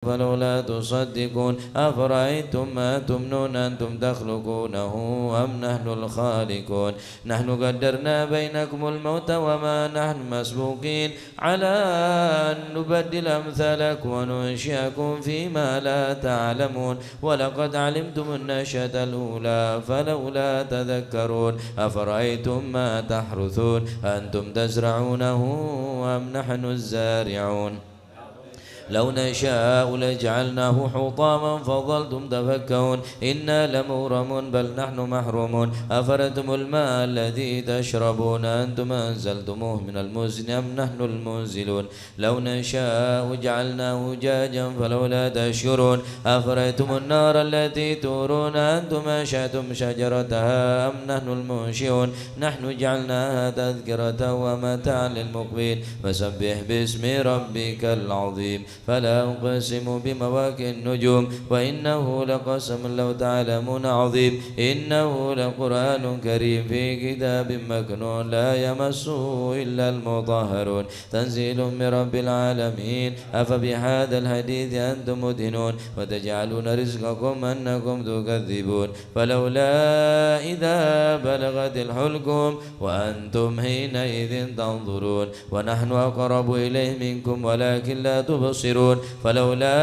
فلولا تصدقون أفرأيتم ما تمنون أنتم تخلقونه أم نحن الخالقون نحن قدرنا بينكم الموت وما نحن مسبوقين على أن نبدل أمثالكم وننشئكم فيما لا تعلمون ولقد علمتم النشأة الأولى فلولا تذكرون أفرأيتم ما تحرثون أنتم تزرعونه أم نحن الزارعون لو نشاء لجعلناه حطاما فظلتم تفكهون إنا لمغرمون بل نحن محرومون أفرأيتم الماء الذي تشربون أنتم أنزلتموه من المزن أم نحن المنزلون لو نشاء جعلناه جاجا فلولا تشكرون أفرأيتم النار التي تورون أنتم أنشأتم شجرتها أم نحن المنشئون نحن جعلناها تذكرة ومتاعا للمقبين فسبح باسم ربك العظيم فلا أقسم بمواقع النجوم وإنه لقسم لو تعلمون عظيم إنه لقرآن كريم في كتاب مكنون لا يمسه إلا المطهرون تنزيل من رب العالمين أفبهذا الحديث أنتم مدهنون وتجعلون رزقكم أنكم تكذبون فلولا إذا بلغت الحلقوم وأنتم حينئذ تنظرون ونحن أقرب إليه منكم ولكن لا تبصرون فلولا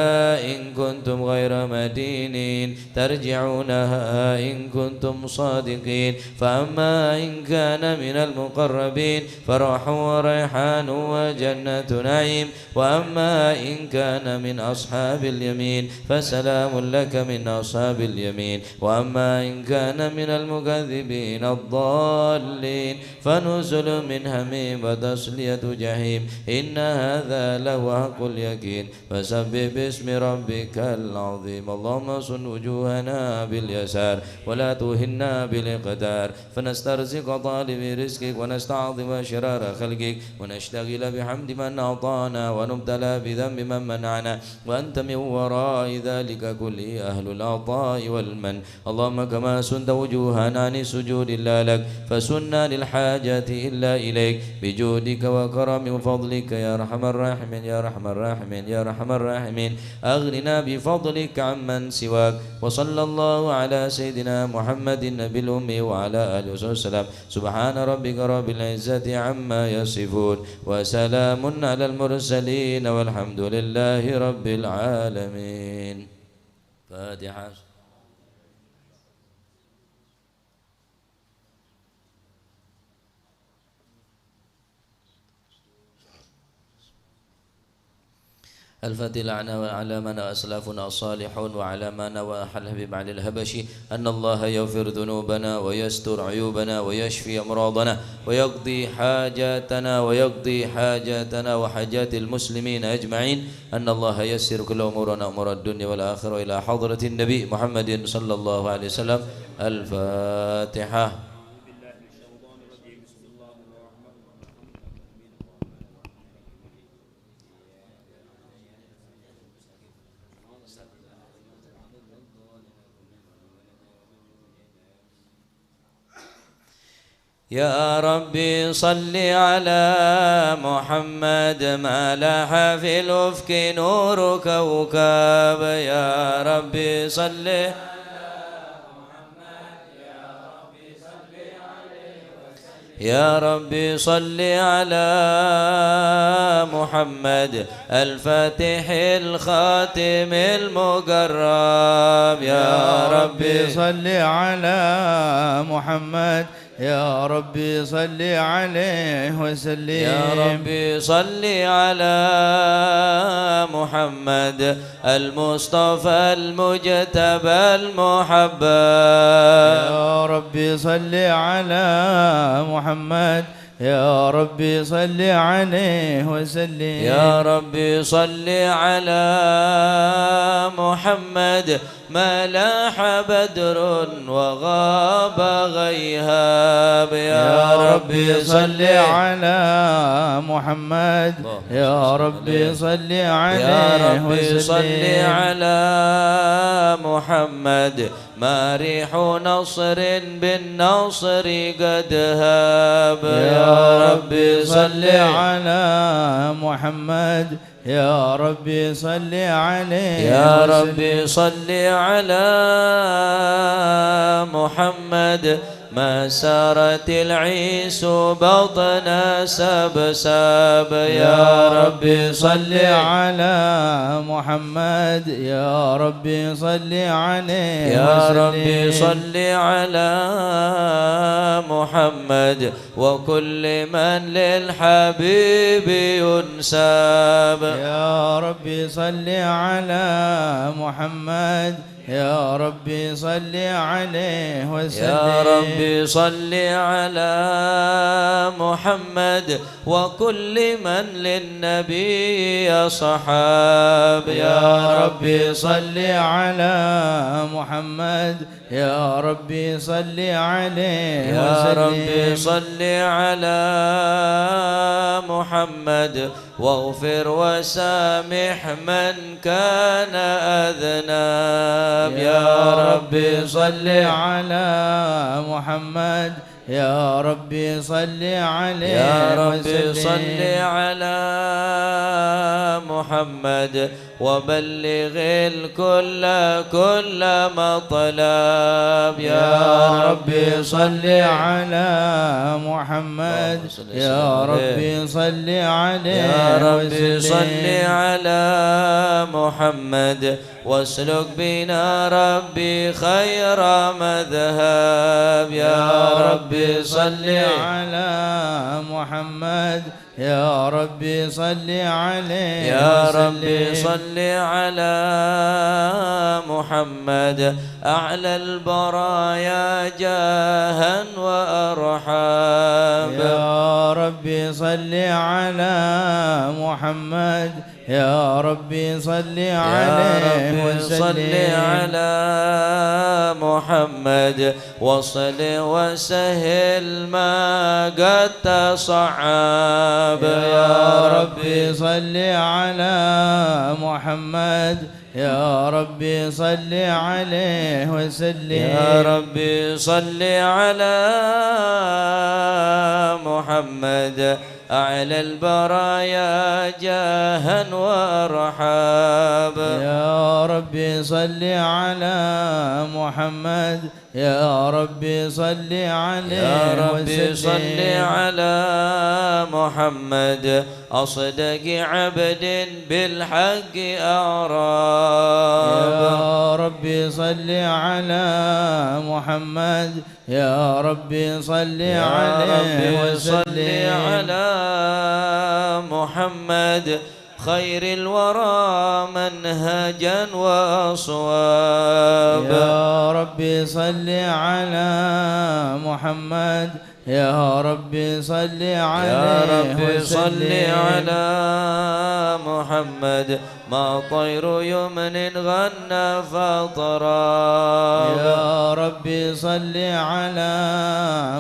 إن كنتم غير مدينين ترجعونها إن كنتم صادقين فأما إن كان من المقربين فروح وريحان وجنة نعيم وأما إن كان من أصحاب اليمين فسلام لك من أصحاب اليمين وأما إن كان من المكذبين الضالين فنزل من حميم وتصلية جحيم إن هذا لهو حق اليقين فسبح باسم ربك العظيم اللهم صن وجوهنا باليسار ولا توهنا بالاقدار فنسترزق طالب رزقك ونستعظم شرار خلقك ونشتغل بحمد من أعطانا ونبتلى بذنب من منعنا وأنت من وراء ذلك كله أهل العطاء والمن اللهم كما سنت وجوهنا عن السجود إلا لك فسنا للحاجة إلا إليك بجودك وكرم وفضلك يا أرحم الراحمين يا أرحم الراحمين يا أرحم الراحمين أغننا بفضلك عمن سواك وصلى الله على سيدنا محمد النبي الأمي وعلى آله وصحبه وسلم سبحان ربك رب العزة عما يصفون وسلام على المرسلين والحمد لله رب العالمين فاتحة الفاتحة على من أسلافنا الصالحون وعلى ما نوى الحبيب علي الهبشي أن الله يغفر ذنوبنا ويستر عيوبنا ويشفي أمراضنا ويقضي حاجاتنا وحاجات المسلمين أجمعين أن الله يسر كل أمورنا أمور الدنيا والآخرة إلى حضرة النبي محمد صلى الله عليه وسلم الفاتحة يا ربي صل على محمد ما لاح في الأفق نور كوكب يا ربي صل يا ربي صل على محمد الفاتح الخاتم المقرب يا ربي صل على محمد يا ربي صل عليه وسلم يا ربي صل على محمد المصطفى المجتبى المحبب يا ربي صل على محمد يا ربي صل عليه وسلم يا ربي صل على محمد ما لاح بدر وغاب غيهاب يا ربي صل على محمد يا ربي صل عليه يا ربي وسلم صل على محمد ما ريح نصر بالنصر قد هاب يا ربي صل على محمد يا ربي صل عليه يا ربي صل على محمد ما سارت العيس بطن سبساب يا ربي صل على محمد يا ربي صل عليه يا ربي صل على محمد وكل من للحبيب ينساب يا ربي صل على محمد يا ربي صل عليه وسلم يا ربي صل على محمد وكل من للنبي صحاب يا ربي صل على محمد يا ربي صل عليه يا ربي صل على محمد واغفر وسامح من كان أذنب يا ربي صل على محمد يا ربي صل عليه يا ربي صل على محمد وبلغ الكل كل مطلب يا ربي صل على محمد يا ربي صل عليه يا ربي صل على محمد واسلك بنا ربي خير مذهب يا ربي صل على محمد يا ربي صل عليه يا ربي صل على محمد أعلى البرايا جاها وأرحام يا ربي صل على محمد يا ربي صل عليه وسلم صل على محمد وصل وسهل ما قد تصعب يا ربي صل على محمد يا ربي صل عليه وسلم يا ربي صل على محمد أعلى البرايا جاها وأرحاب يا ربي صل على محمد يا ربي صل عليه يا ربي وسلم صل على محمد أصدق عبد بالحق أعراب يا ربي صل على محمد يا ربي صل عليه وسلم صل على محمد خير الورى منهجا وأصواب يا ربي صل على محمد يا ربي صل عليه يا ربي وسلم صل على محمد ما طير يمن غنى فطراب يا ربي صل على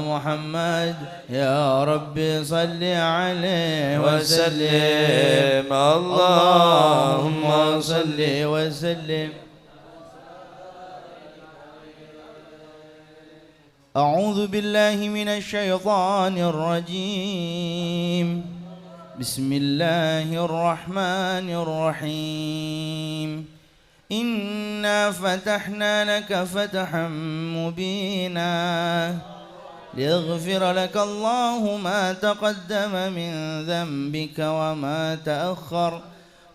محمد يا ربي صل عليه وسلم اللهم صل وسلم. أعوذ بالله من الشيطان الرجيم. بسم الله الرحمن الرحيم. إنا فتحنا لك فتحا مبينا ليغفر لك الله ما تقدم من ذنبك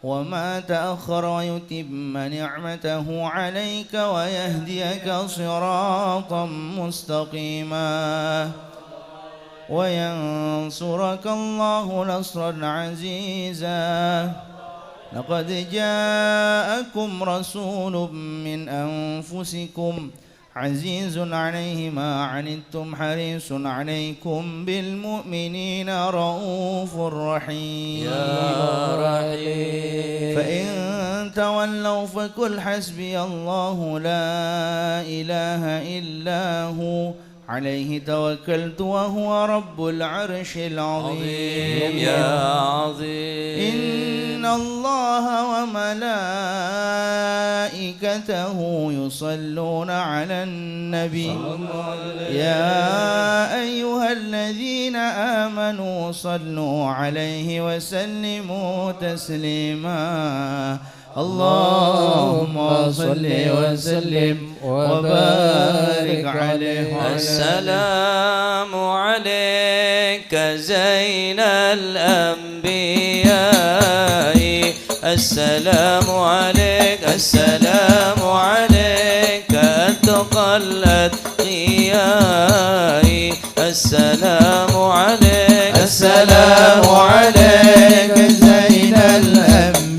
وما تأخر ويتم نعمته عليك ويهديك صراطا مستقيما وينصرك الله نصرا عزيزا. لقد جاءكم رسول من أنفسكم عزيز عليه ما عنتم حريص عليكم بالمؤمنين رؤوف رحيم. يا رحيم فإن تولوا فقل حسبي الله لا إله إلا هو عليه توكلت وهو رب العرش العظيم. يا عظيم إن الله وملائكته يصلون على النبي يا أيها الذين آمنوا صلوا عليه وسلموا تسليما اللهم صل وسلم وبارك عليه. السلام عليك زين الأنبياء السلام عليك السلام عليك أتقى الأتقياء السلام عليك السلام عليك زين الأنبياء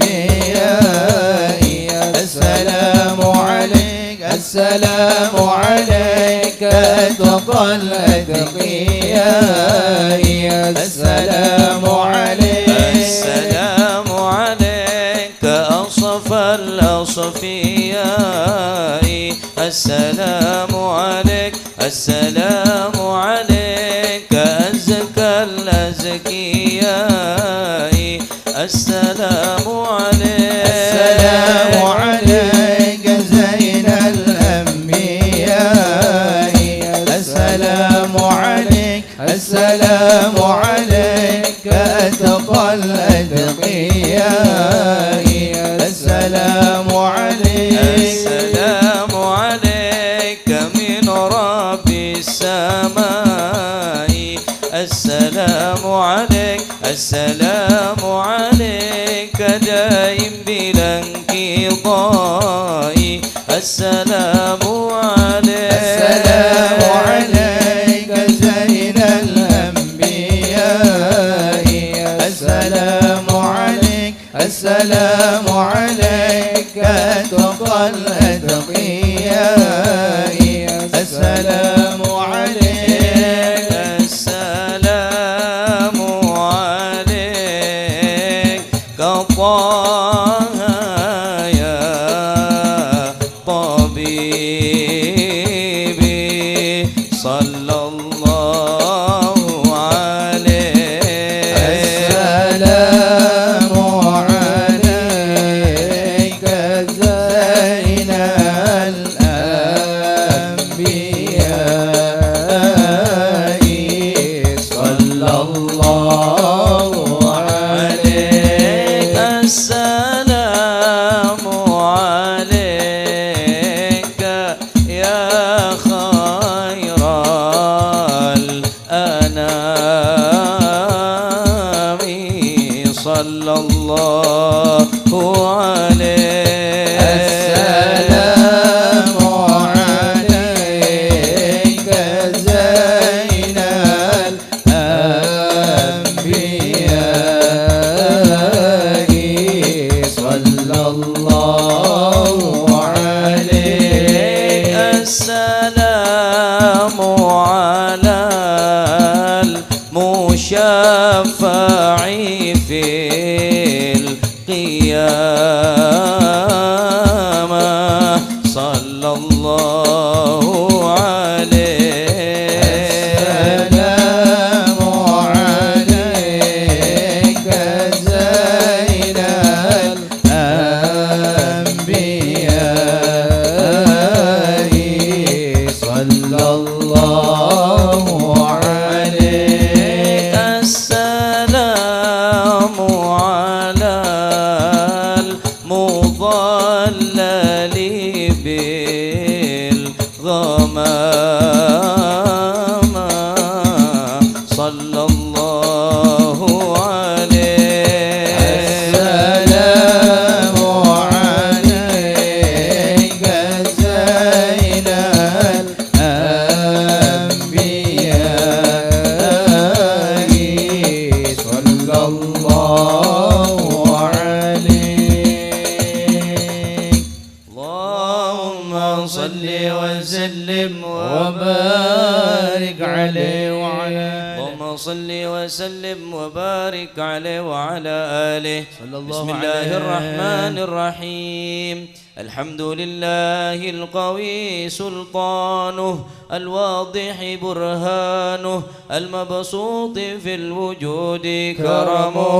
السلام عليك السلام عليك أتقى الأتقياء السلام عليك السلام عليك أصف الأصفياء السلام عليك السلام عليك أزكى الأزكياء السلام عليك السلام عليك زين الأنبياء السلام عليك السلام عليك أتقى الأتقياء السلام عليك السلام عليك من رب السماء السلام عليك السلام عليك دائم بلا انقضاء السلام عليك السلام عليك زين الأنبياء السلام عليك السلام عليك أتقى الأتقياء السلام عليك السلام عليك كطه يا طبيبي صلى الله عليه السلام عليك زين الأنبياء صلى الله عليك السلام عليك يا خير الأنام صلى الله عليه السلام عليك زين الأنبياء صلى الله عليك السلام على المشفع في القيامة صلى الله عليه السلام عليك زين الأنبياء صلى الله عليك السلام على المضلل بالغمامة صلى الله عليه السلام عليك زين الأنبياء صلى الله عليك اللهم صل وسلم وبارك عليه وعلى اللهم صل وسلم وبارك عليه وعلى آله صلى الله بسم الله عليه. الرحمن الرحيم الحمد لله القوي سلطانه الواضح برهانه المبسوط في الوجود كرمه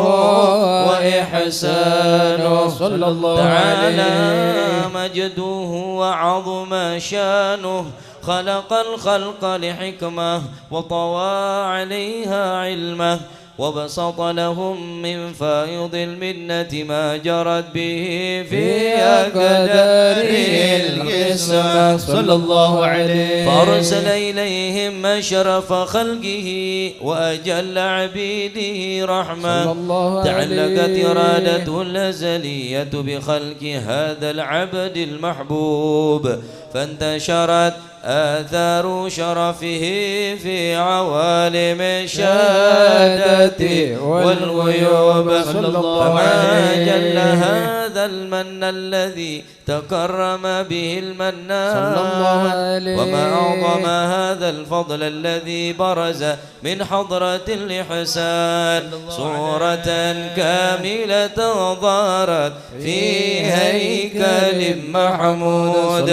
وإحسانه صلى الله تعالى عليه. مجده وعظم شانه خلق الخلق لحكمة وطوى عليها علمه وبسط لهم من فائض المنة ما جرت به في أقداره القسمة صلى الله عليه فأرسل إليهم أشرف خلقه وأجل عبيده رحمة تعلقت إرادته الأزلية بخلق هذا العبد المحبوب فانتشرت آثار شرفه في عوالم الشهادة والغيوب فما جل هذا المن الذي تكرم به المنان وما أعظم هذا الفضل الذي برز من حضرة الإحسان صورة كاملة ظهرت في هيكل محمود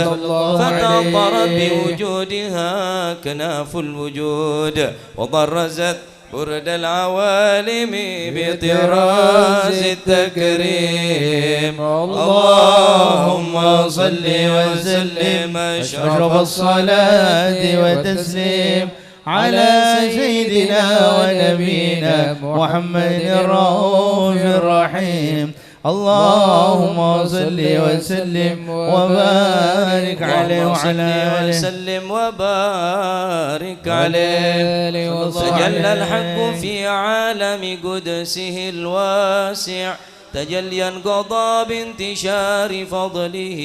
فتأطرت بوجودها كناف الوجود وبرزت برد العوالم بطراز التكريم اللهم صل وسلم أشرف الصلاة والتسليم على سيدنا ونبينا محمد الرؤوف الرحيم اللهم صل وسلم وبارك عليه وعلى آله وسلم وبارك عليه تجلى الحق في عالم قدسه الواسع تجليا قضى بانتشار فضله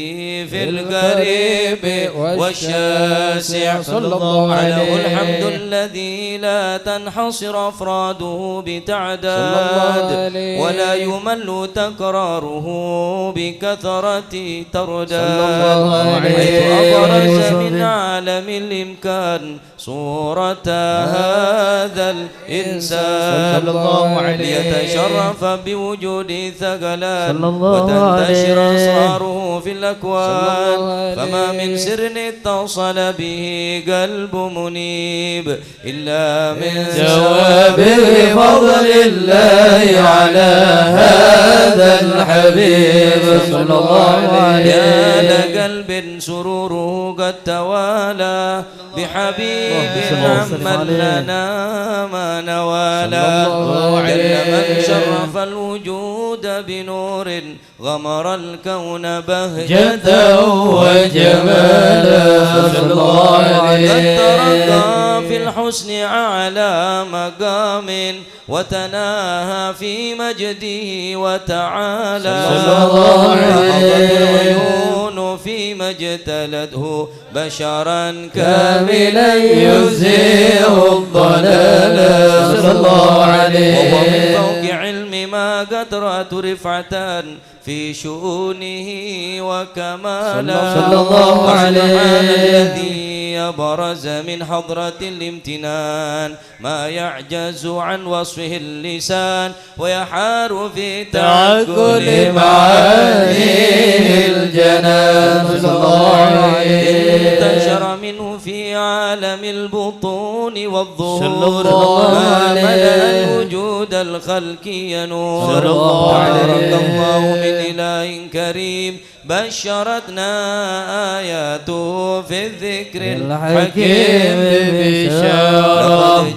في القريب والشاسع صلى الله عليه له الحمد الذي لا تنحصر أفراده بتعداد ولا يمل تكراره بكثرة ترداد حيث أبرز من عالم الإمكان صورة هذا الإنسان ليتشرف بوجود ثقلان وتنتشر أسراره في الأكوان فما من سر اتصل به قلب منيب إلا من جواب بفضل الله على هذا الحبيب صلى الله عليه يا لقلب سروره قد توالى بحبيب عمن لنا ما نوالا جل من شرف الوجود بنور غمر الكون بهجة وجمالا صلى الله عليه قد ترقى في الحسن أعلى مقام وتناهى في مجده وتعالى صلى الله عليه العيون فيما اجتلته بشرا كاملا يزيل الضلال صلى الله عليه وهو من فوق علم ما قد رأت رفعة في شؤونه وكمالا صلى الله عليه الذي برز من حضرة الامتنان ما يعجز عن وصفه اللسان ويحار في تعقل معانيه الجنان صلى الله عليه انتشر منه في عالم البطون والظهور ما ملأ الوجود الخلق ينور تبارك الله من إله كريم بشرتنا آياته في الذكر الحكيم بشارة لقد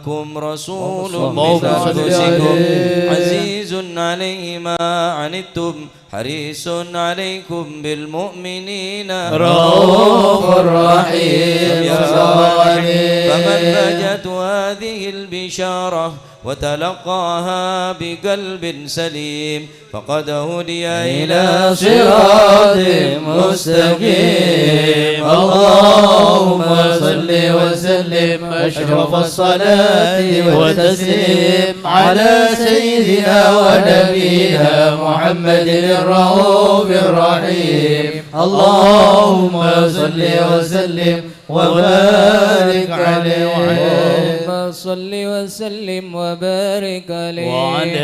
جاءكم رسول من أنفسكم عزيز عليه ما عنتم حريص عليكم بالمؤمنين رؤوف رحيم فمن فجت هذه البشارة وتلقاها بقلب سليم فقد هدي إلى صراط مستقيم اللهم صل وسلم أشرف الصلاة والتسليم على سيدنا ونبينا محمد الرؤوف الرحيم اللهم صل وسلم وبارك عليه اللهم صل وسلم وبارك عليه وعلى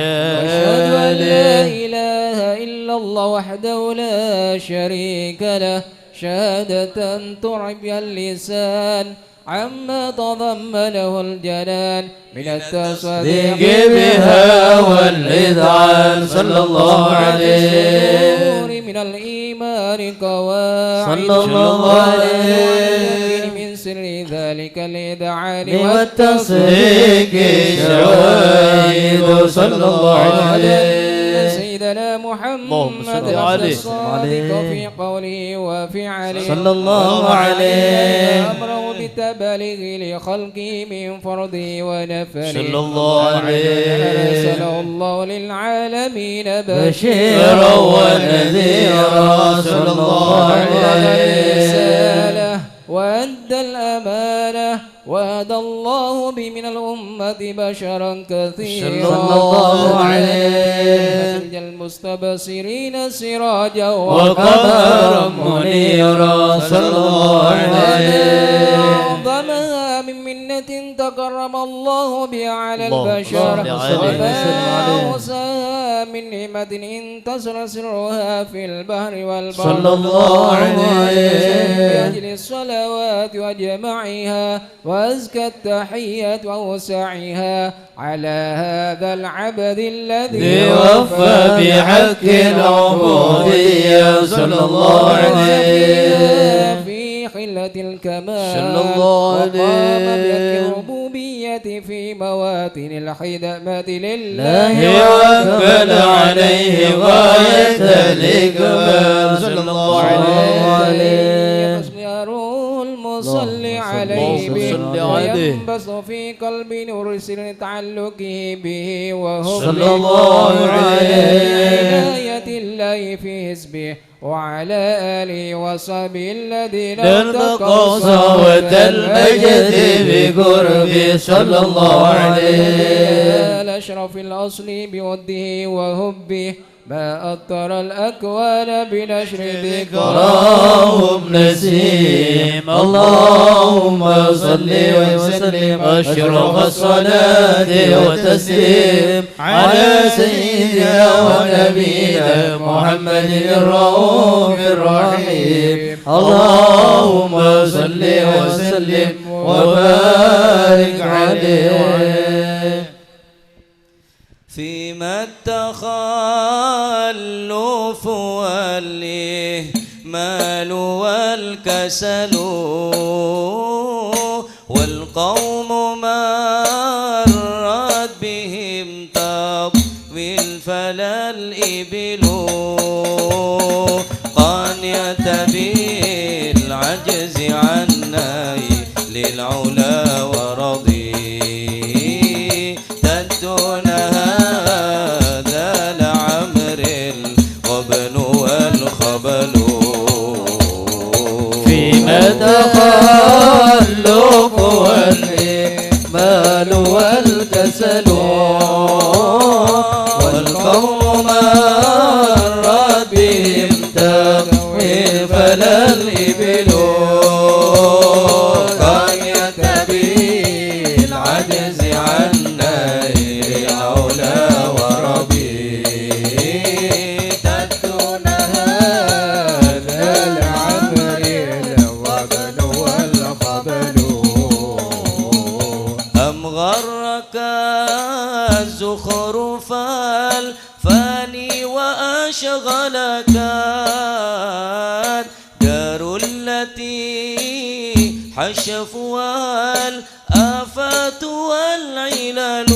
أشهد أن لا إله إلا الله وحده لا شريك له شهادة تعبي اللسان عما تضمنه الجنان من التصديق بها والإذعان صلى الله عليه الإيمان قواعد صلى الله عليه من سر ذلك الإذعان والتصديق شواهد صلى الله عليه سيدنا محمد الصادق في قوله وفعله صلى الله عليه أمره بالتبليغ لخلقه من فرضه ونفله صلى الله عليه أرسله الله للعالمين بشيرا ونذيرا صلى الله عليه وأدى الأمانة وهدى الله به من الأمة بشرا كثيرا صلى الله عليه المستبصرين سراجا وقمرا منيرا صلى الله عليه أعظمها من منة تكرم الله بها على البشر وما أوساها من نعمة انتصر سرها في البحر والبحر صلى الله عليه بأجل الصلوات وجمعها وأزكى التحيات وأوسعها على هذا العبد الذي وفى بحق العبودية صلى الله عليه في خلة الكمال صلى الله عليه وقام بحق الربوبية في مواتن الخدمة لله وأقبل عليه غاية الإقبال صلى الله عليه المصلي عليه وينبث في قلب نور سر تعلقه به وهو صلى الله عليه عناية الله في حزبه وعلى آله وصحبه الذين ارتقوا صوت المجد بقربه صلى الله عليه الأشرف الأصل بوده وهبه ما أطر الأكوان بنشر ذكراهم نسيم اللهم صل وسلم أشرف الصلاة وتسليم على سيدنا ونبينا محمد الرؤوف الرحيم اللهم صل وسلم وبارك عليه فيما التخلف والإهمال والكسل والقوم مرت بهم تطويل فلا الإبل قانية بالعجز عن نيل للعلا ورضي التخلف والإهمال والكسل والقوم مرت بهم تطويل فلا الإبل قانية بالعجز عن نيل العلا وربي تدون هذا العمر الوبل والقبل أم غرك الزخرف الفاني وأشغلك الدار التي حشفها الآفات والعلل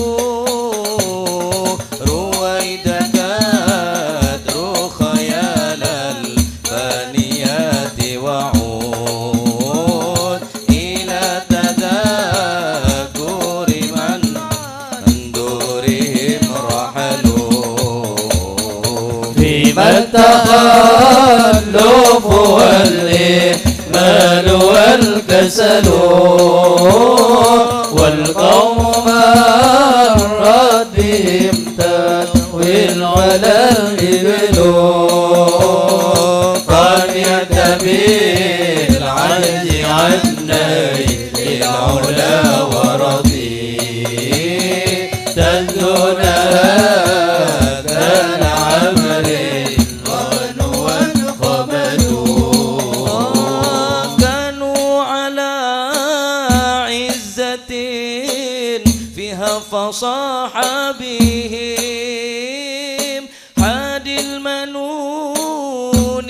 رويدك أترو خيال الفانيات وعود إلى تذكر من دورهم رحلوا فيما التخلف والإهمال والكسل والقوم مرت بهم تطويل على الإبل قانية بالعجز عن نيل العلا ورضي تدون هذا العمل الغن والقبل كانوا على عزة فيها فصاح بهم حاد المنون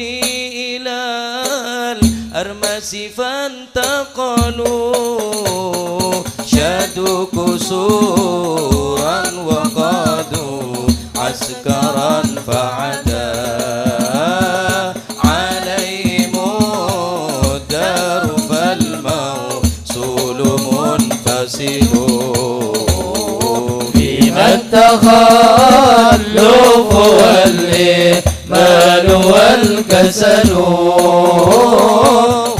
أرمسي فانتقلوا شادوا كسورا وقادوا عسكرا فعدا عليهم الدار فالموصول منفصل فيما التخلف والإهمال والكسل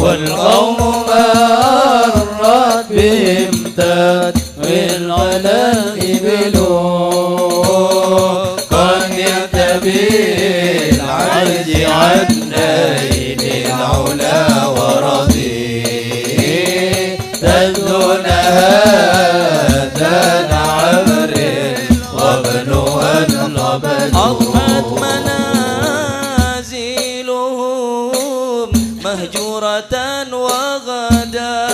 والقوم مرت بهم تطويل على الإبل قد يعتبي العجز عن نيل العلا ورضي تدونها ذات عبر وابنها الغبن أضحت منازلهم مهجورة وغدا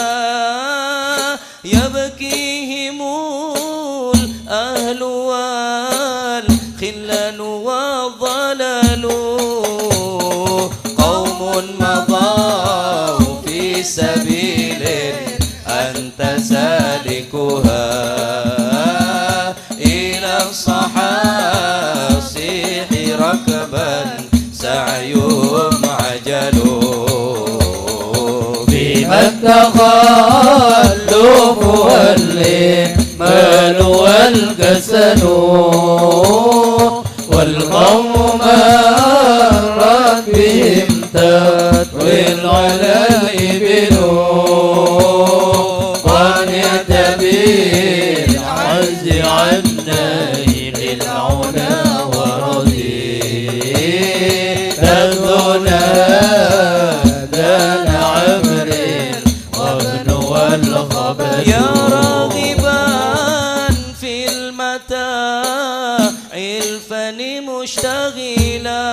يبكيهم الأهل والخلان والضلال قوم مضوا في سبيل أنت سالكها إلى الصحاصيح ركبا سعيهم عجل فيما التخلف والإهمال والكسل والقوم مرت بهم تطويل على الإبل قد يعتبي العز عن نيل العلا ورضي تبذلها ذات عبر وابن والخبل يا راغبا في المتاع الفن مشتغلا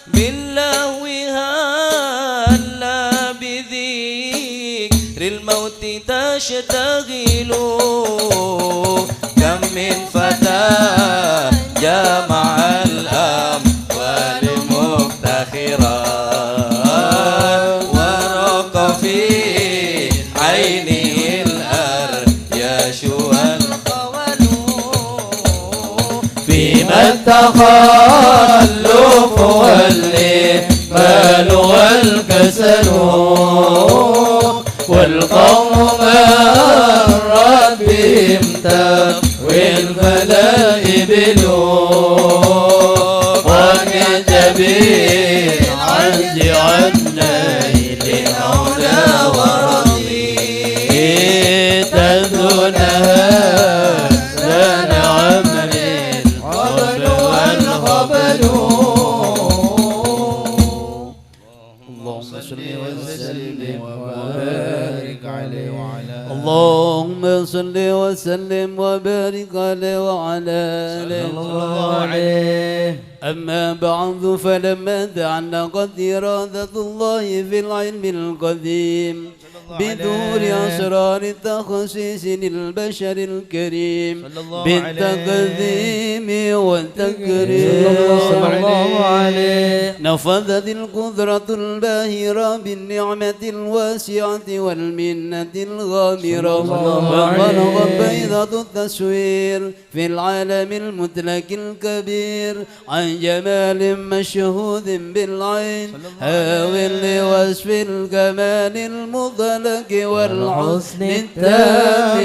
باللهو هلا بذكر الموت تشتغل كم من فتى جمع الأموال مفتخرا ورق في عينه الأرياش والخول فيما التخلف والإهمال والكسل والقوم مرت بهم تطوي الفلائبل قد يعتبي العجز عن نيل العلا ورضي تبذلها ذات عمر القبل والخبل اللهم صل وسلم وبارك عليه وعلى اللهم صل وسلم وبارك عليه وعلى آله أما بعد فلما تعلقت إرادة الله في العلم القديم بدور أسرار التخصيص للبشر الكريم بالتقديم والتكريم نفذت القدرة الباهرة بالنعمة الواسعة والمنة الغامرة وبلغت بيضة التصوير في العالم المدرك الكبير عن جمال مشهود بالعين هاو لوصف الكمال المطلق والحسن التام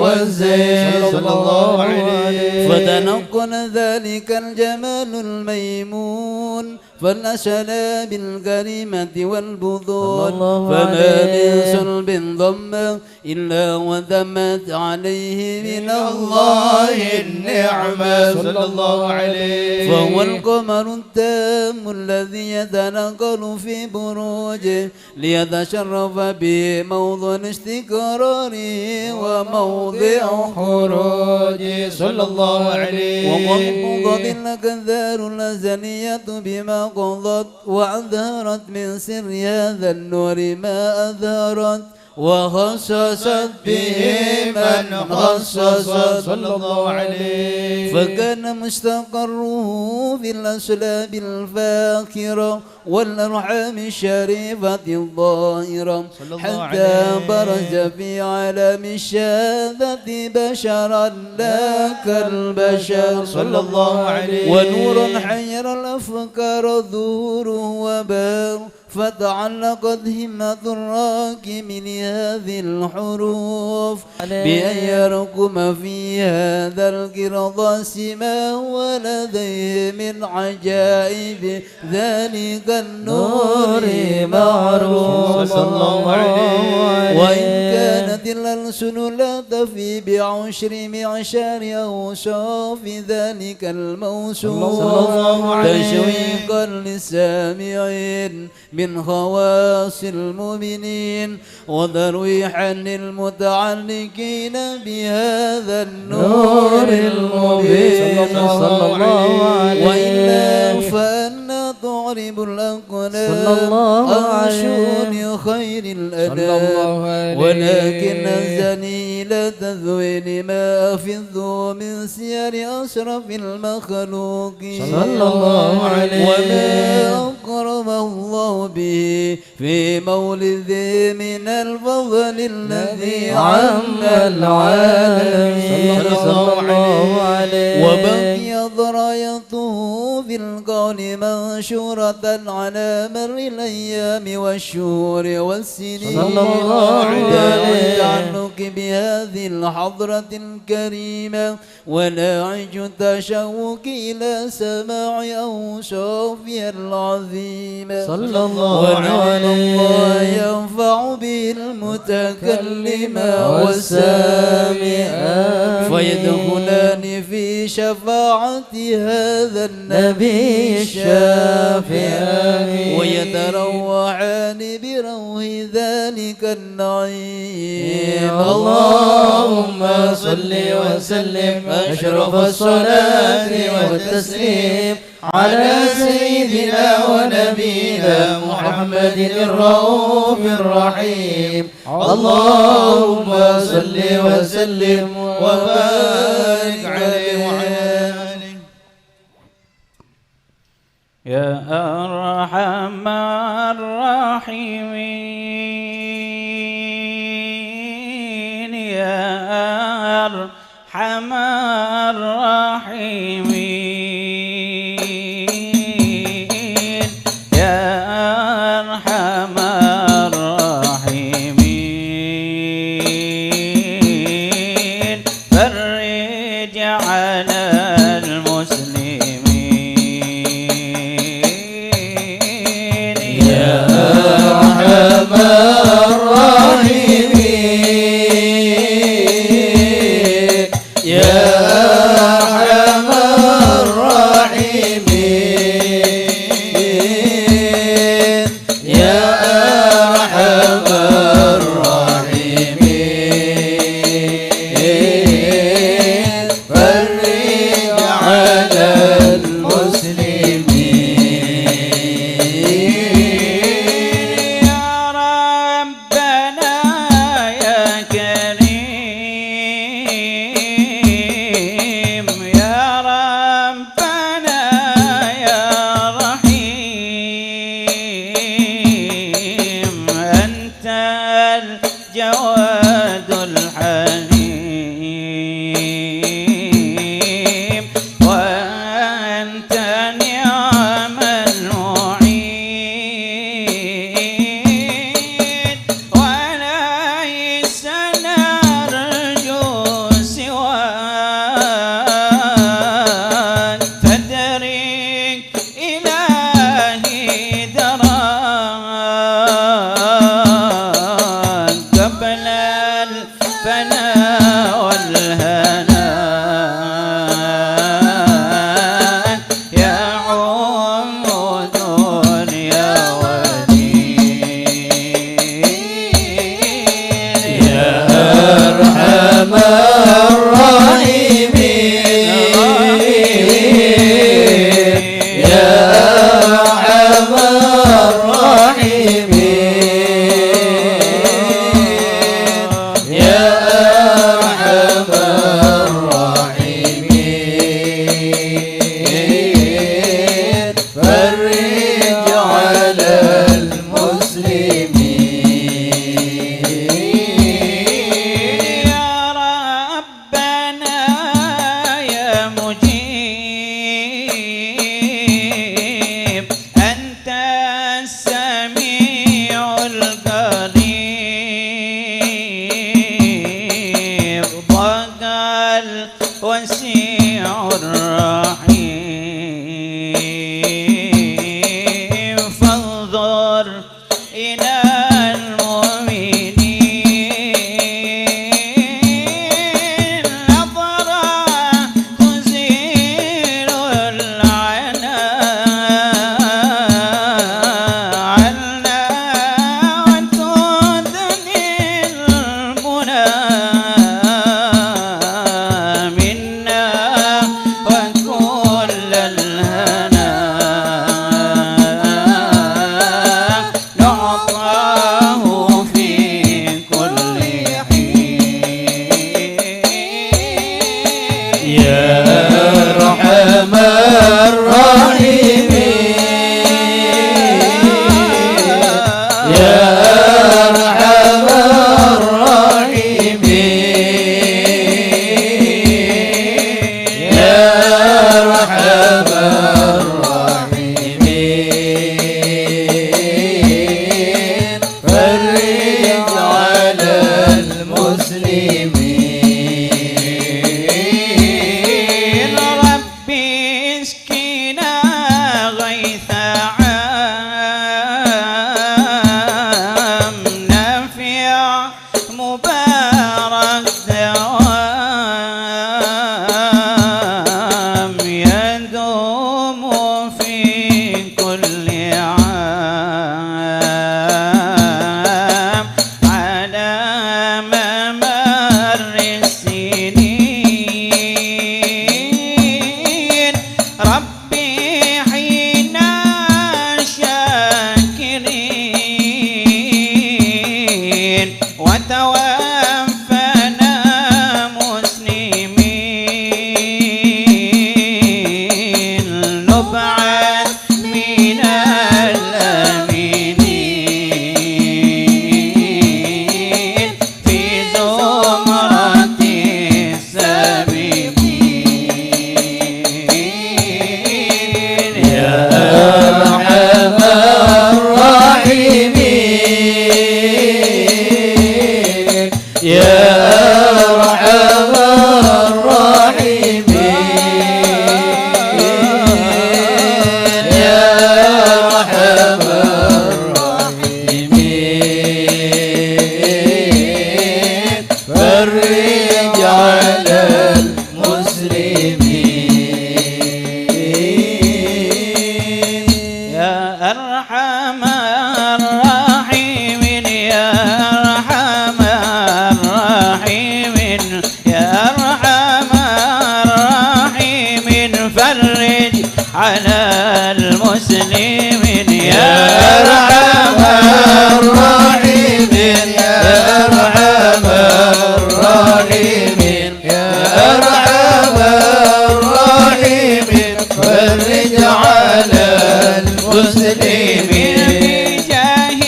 والزين صلى الله عليه فتنقل ذلك الجمال الميمون فالأشلا بالكريمة والبذور فما من صلب ضم إلا وتمت عليه من الله النعمة صلى الله عليه فهو القمر التام الذي يتنقل في بروجه ليتشرف به موضع استقراره وموضع خروجه صلى الله عليه وقد قضت الأكثار الأزلية بما قضت وأظهرت من سر هذا النور ما أظهرت وخصصت به من خصص صلى الله عليه. فكان مستقره في الأسلاب الفاخرة والأرحام الشريفة الظاهرة حتى برز في عالم الشهادة بشرا لا كالبشر صلى الله عليه. ونورا حير الأفكار ظهوره وبار فتعلقت همة الراكم لهذه الحروف بأن يرقم في هذا القرطاس ما هو لديه من عجائب ذلك النور معروف صلى الله عليه. وإن كانت الألسن لا تفي بعشر معشار أوصاف ذلك الموصوف تشويقا للسامعين من خواص المؤمنين وترويحا للمتعلقين بهذا النور المبين صلى الله عليه. وإلا فأنا تعرب الأقلام عن شؤون خير الأنام ولكن أنزلني إلى تذوين ما أفضه من سير أشرف المخلوقين صلى الله عليه. وما أكرم الله به في مولده من الفضل الذي عم العالمين صلى الله عليه. وبقي ضرايته في القول منشورة على مر الأيام والشهور والسنين صلى الله عليه. والتعلق بهذه الحضرة الكريمة وناعج التشوق إلى سماع أوصافها العظيمة صلى الله عليه. الله ينفع به المتكلم والسامع فيدخلان في شفاعة هذا النبي الشافع ويتروعان بروح ذلك النعيم. اللهم صل وسلم أشرف الصلاة والتسليم على سيدنا ونبينا محمد الرؤوف الرحيم. اللهم صل وسلم وبارك عليه وعلى آله. يا أرحم الراحمين يا أرحم الراحمين يا أرحم الراحمين فرج على المسلمين يا أرحم فانظر إلى المؤمنين نظرة تزيل العنا عنا وتدني المنى منا وكل الهنا نعطاه في كل حين يا أرحم الراحمين يا أرحم الراحمين يا أرحم الراحمين فرج على المسلمين ربي اسقنا غيث عام نافع مبارك دوام يدوم في كل عام على ممر السنين ربي حينا شاكرين وتوفنا مسلمين نبعث من الآمنين في زمرة السابقين يا أرحم الراحمين يا أرحم الراحمين يا أرحم الراحمين فرج على المسلمين يا أرحم الراحمين يا أرحم الراحمين يا أرحم الراحمين فرج على المسلمين يا أرحم الراحمين يا أرحم الراحمين يا أرحم الراحمين فرج على المسلمين بجاه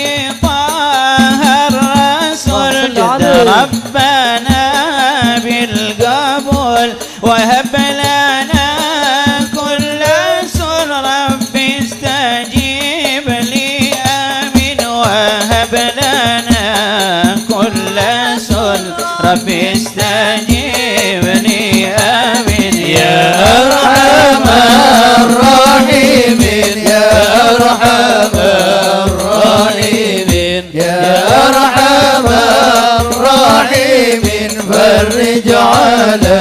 طه الرسول جد ربنا بالقبول وهب لنا كل سر ربي استجيب لي آمين وهب لنا كل سر ربي استجيب لي آمين يا أرحم الراحمين يا أرحم الراحمين يا أرحم الراحمين فرج على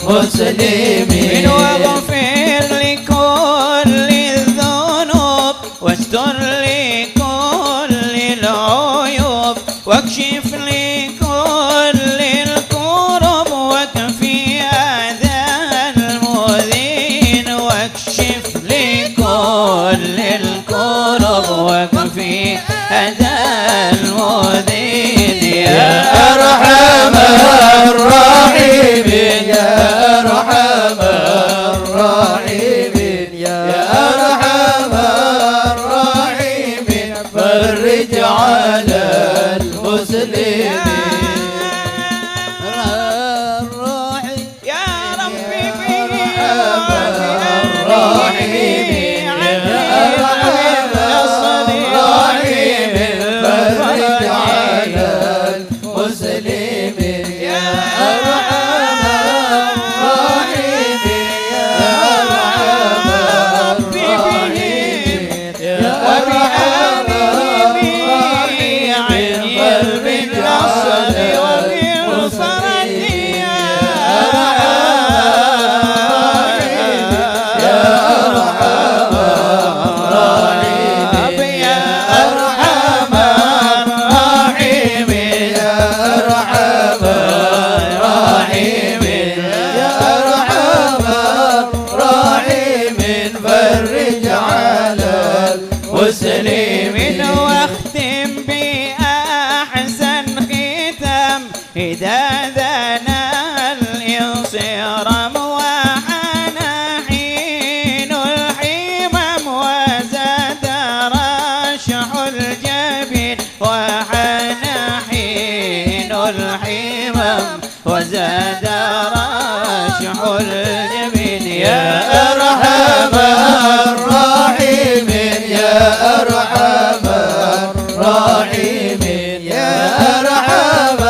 المسلمين واغفر لكل الذنوب واستر لكل العيوب واكشف لكل الكرب واكفي أذى المؤذين واكشف لكل الكرب واكفي أذى المؤذين يا أرحم الراحمين يا أرحم مسلمين واختم بأحسن ختام إذا دنا الانصرام وحان حين الحمام وزاد رشح الجبين وحان حين الحمام وزاد رشح الجبين يا أرحم الراحمين يا أرحم الراحمين يا أرحم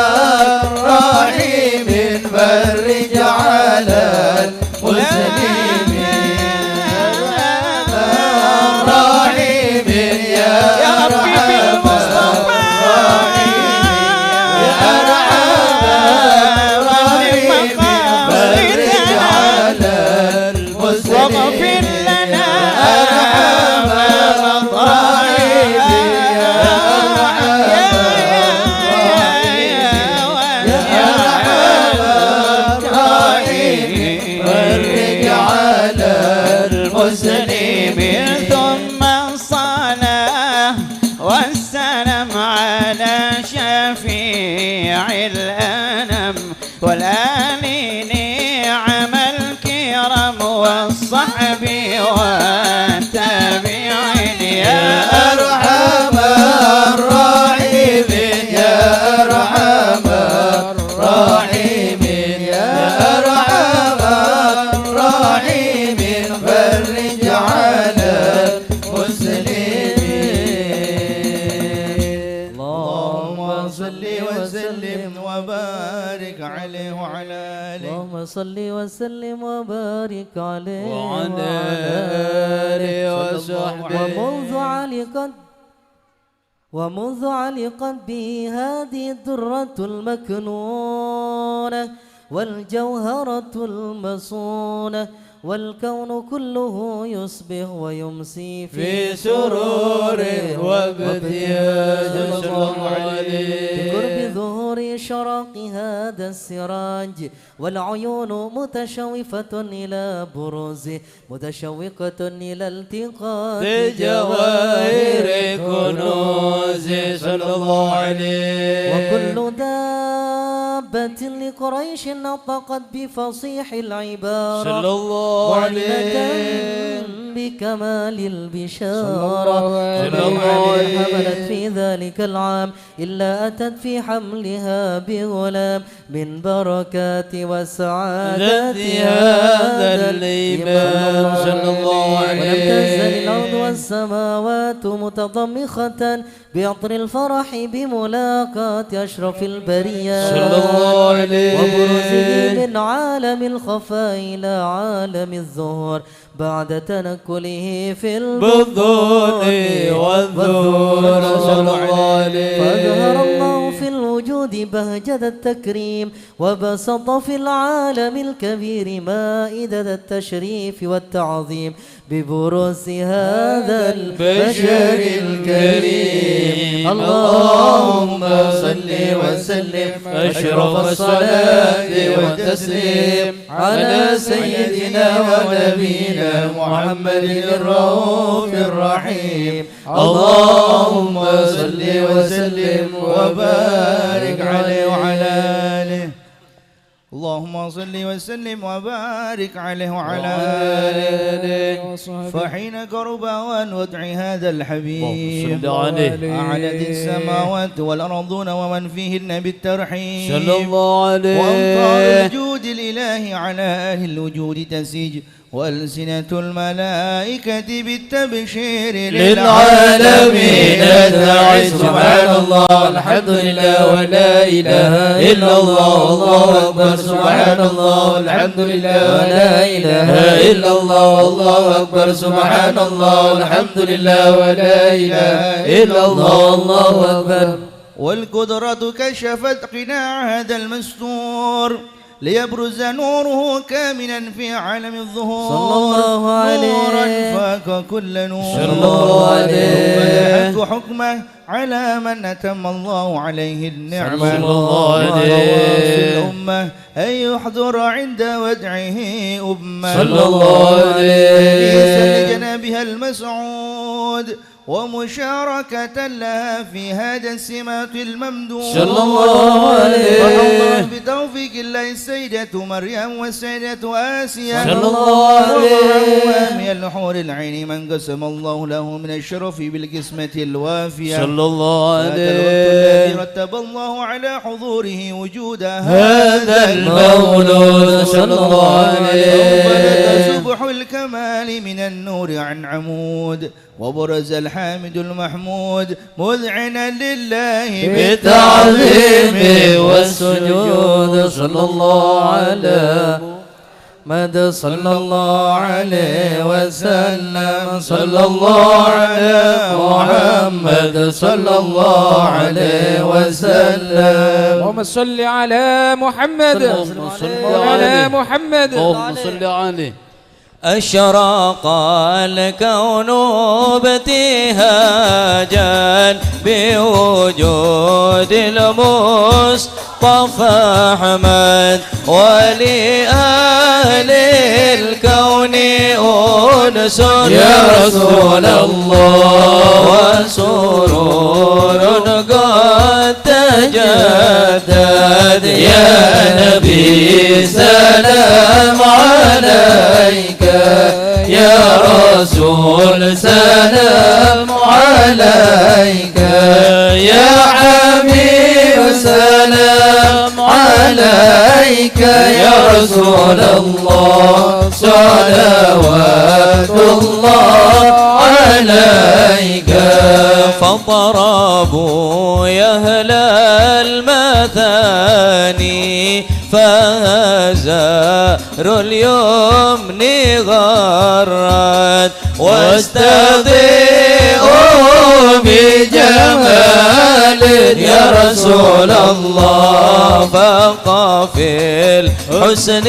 الراحمين فرج على المسلمين الراحمين يا ربي بالمصطفى يا أرحم الراحمين فرج على المسلمين واغفر لنا أرحم الراحمين يا المسلمين ثم الصلاة والسلام على شفيع الأنام والآل نعم الكرام والصحب والتابعين يا أرحم الراحمين يا أرحم الراحمين يا أرحم الراحمين فرج على المسلمين اللهم صل وسلم وبارك عليه وعلى آله اللهم صل وسلم وبارك عليه وعلى آله وصحبه ومنذ علقت به هذه الدرة المكنونة والجوهرة المصونة والكون كله يصبح ويمسي في سرور وابتهاج بقرب ظهور شرق هذا السراج والعيون متشوفة إلى بروزه متشوقة إلى التقاط بجواهر كنوزه صلى الله عليه وكل دابة لقريش نطقت بفصيح العبارة صلى الله معلنة عليه بكمال البشارة وما حملت في ذلك العام إلا أتت في حملها بغلام من بركات وسعادة هذا الإمام صلى الله عليه ولم تزل الأرض والسماوات متضمخة بعطر الفرح بملاقاة أشرف البريات صلى الله عليه وبرزه من عالم الخفاء إلى عالم الظهور بعد تنكله في بالظهور والظهور صلى الله عليه فأظهر الله في الوجود بهجة التكريم وبسط في العالم الكبير مائدة التشريف والتعظيم ببروز هذا البشر الكريم اللهم صل وسلم أشرف الصلاة والتسليم على سيدنا ونبينا محمد الرؤوف الرحيم اللهم صل وسلم وبارك عليه وعلى آله اللهم صل وسلم وبارك عليه وعلى آله فحين قرب أوان ودع هذا الحبيب أعلت السماوات والأرضون ومن فيهن بالترحيب صلى الله عليه وأمطار الجود الإله على أهل الوجود تسيج وألسنة الملائكة بالتبشير للعالمين أدعي سبحان الله الحمد لله ولا إله إلا الله الله أكبر سبحان الله الحمد لله ولا إله إلا الله الله أكبر سبحان الله الحمد لله ولا إله إلا الله الله أكبر والقدرة كشفت قناع هذا المستور ليبرز نوره كاملا في عالم الظهور صلى الله عليه نورا فاق كل نور صلى الله عليه فالحق حكمه على من أتم الله عليه النعمة صلى الله عليه في الأمة أن يحضر عند ودعه أمة صلى الله عليه ليس لجناب بها المسعود ومشاركة لها في هذا السمات الممدود صلى الله عليه وحضر بتوفيق الله السيدة مريم والسيدة آسيا صلى الله عليه من الحور العين من قسم الله له من الشرف بالقسمة الوافية صلى الله هذا الوقت عليه الذي رتب الله على حضوره وجود هذا المولود صلى الله عليه وبدأ سبح الكمال من النور عن عمود وبرز الحامد المحمود مذعنا لله بالتعظيم والسجود صلى الله عليه مد صلى الله عليه وسلم صلى الله على محمد صلى الله عليه وسلم اللهم صل على محمد وعلى محمد اللهم صل عليه أشرق الكون ابتهاجا بوجود المصطفى أحمد ولأهل الكون أنس يا رسول الله وسرور قد تجدد يا نبي سلام عليك يا رسول سلام عليك يا حبيب سلام عليك يا رسول الله صلوات الله عليك فضربوا يا أهل المثاني فهزار اليمن غرد واستضيئوا بجمال يا رسول الله فوق في الحسن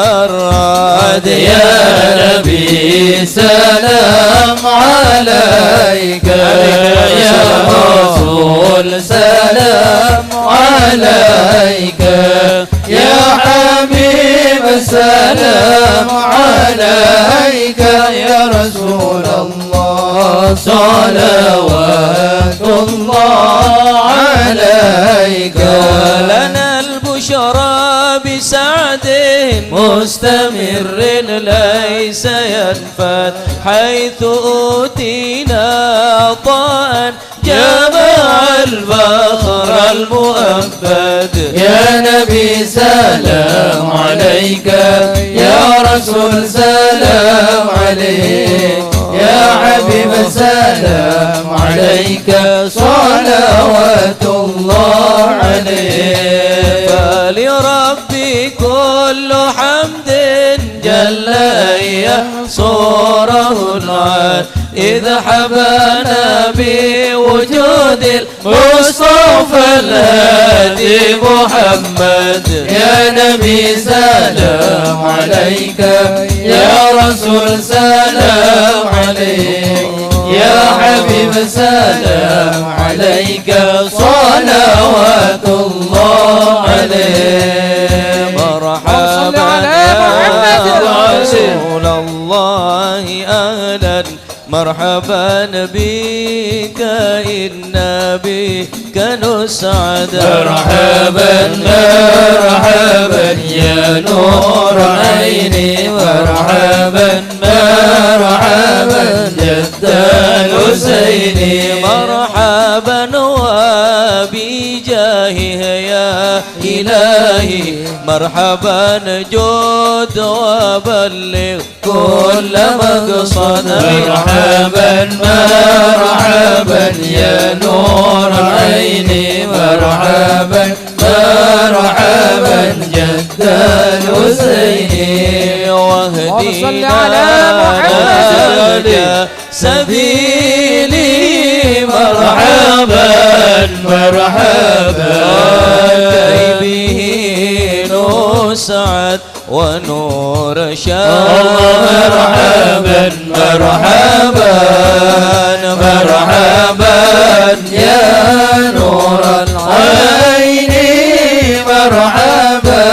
تفرد يا نبي سلام عليك يا رسول سلام عليك يا حبيب سلام عليك يا رسول الله صلوات الله عليك لنا البشرى بسعد مستمر ليس ينفد حيث أوتينا عطاء جمع الفخر المؤبد يا نبي سلام عليك يا رسول سلام عليك يا حبيب سلام عليك صلوات الله عليك فلربي كل حمد جل أن يحصره العاد إذا حبانا بوجود المصطفى الهادي محمد يا نبي سلام عليك يا رسول سلام عليك يا حبيب سلام عليك صلوات الله عليك مرحبا يا رسول الله أهلا مرحبا بك إنا بك نسعد مرحبا مرحبا يا نور عيني مرحبا مرحبا جد الحسين مرحبا وبجاهه يا إلهي مرحبا جود وبلغ كل مقصد مرحبا مرحبا يا نور عيني مرحبا مرحبا جد الحسين واهدنا على سبيلي مرحبا مرحبا كي به نسعد ونور مرحبا مرحبا مرحبا يا نور العين مرحبا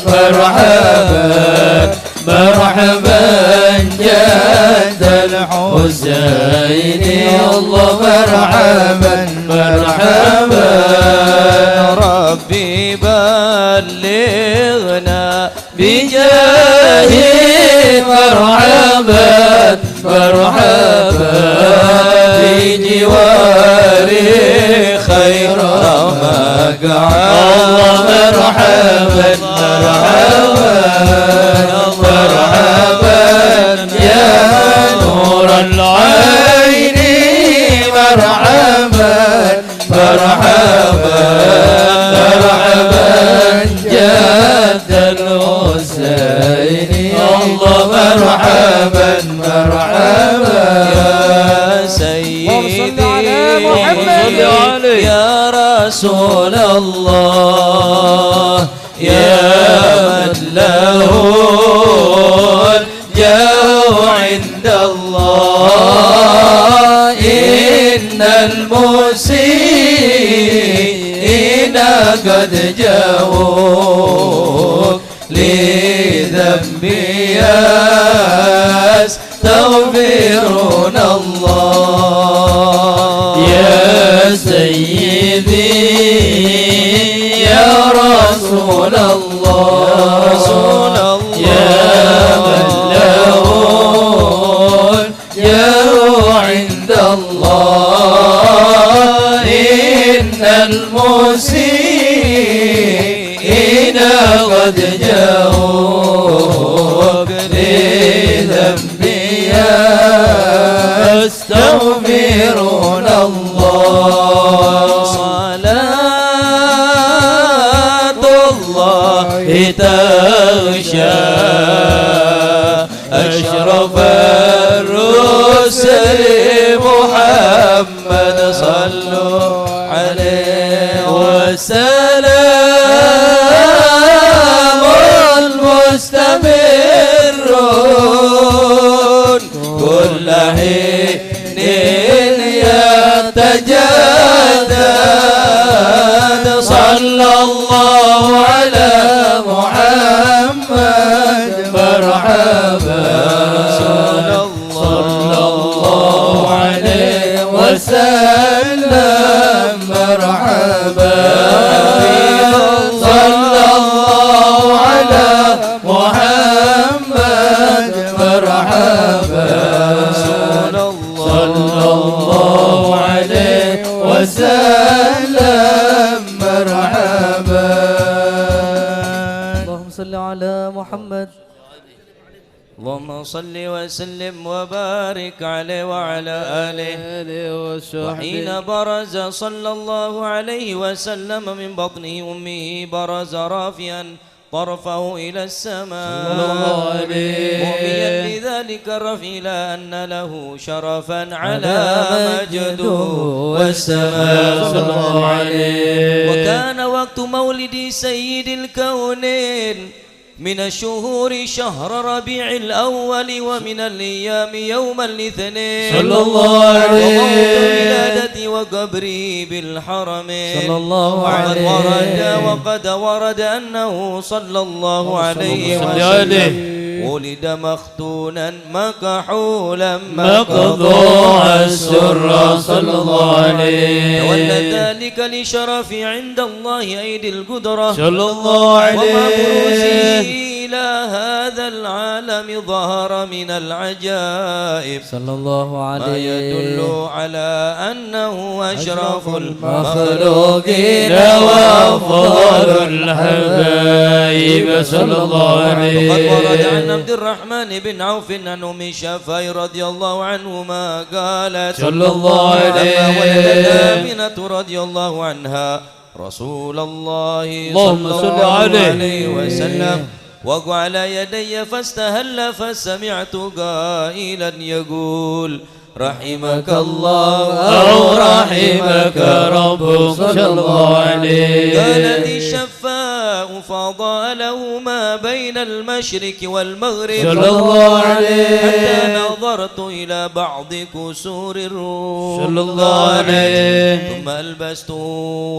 مرحبا مرحبا الحسين الله مرحبا مرحبا ربي بلغنا بجاه مرحبا مرحبا في جواري خير مقعد مرحبا مرحبا مرحبا يا نور العين مرحبا مرحبا مرحبا جد الحسين الله مرحبا مرحبا يا سيدي يا رسول الله يا من له الجاه عند الله إن المسيئين قد جاءوا لذنبي يستغفرون الله يا سيدي يا رسول الله يا من له الجاه عند الله إن المسيئين قد جاءوا لذنبي يستغفرون الله صلاة الله تغشى أشرف الرسل محمد صلوا عليه وسلام المستمرون كل حين يتجدد صلى الله على محمد مرحبا صلى الله عليه وسلم مرحبا صلى الله على محمد مرحبا صلى الله عليه وسلم مرحبا اللهم صل على محمد. اللهم صل وسلم وبارك عليه وعلى آله وحين برز صلى الله عليه وسلم من بطن أمه برز رافعا طرفه إلى السماء مؤمنا بذلك الرفع إلى أن له شرفا على مجده والسماء صلى الله عليه. وكان وقت مولد سيد الكونين من الشهور شهر ربيع الأول ومن الأيام يوم الاثنين صلى الله عليه. وموت ولادته وقبره بالحرمين صلى الله عليه. وقد ورد أنه صلى الله عليه وسلم ولد مختونا مكحولا مقطوع السر صلى الله عليه. تولى ذلك لشرف عند الله أيدي القدرة صلى الله عليه. وما بروزه إلى هذا العالم ظهر من العجائب صلى الله عليه. ما يدل على أنه أشرف المخلوقين وأفضل الحبايب صلى الله عليه. وقد ورد عن عبد الرحمن بن عوف عن أم شافعي رضي الله عنهما قالت صلى الله عليه. لما ولدت آمنة رضي الله عنها رسول الله صلى الله عليه وسلم وقع على يدي فاستهل فسمعت قائلا يقول رحمك الله أو رحمك ربك صلى الله عليه. قالت الشفاء فأضاء له له ما بين المشرق والمغرب صلى الله عليه حتى نظرت إلى بعض كسور الروم صلى الله عليه ثم ألبسته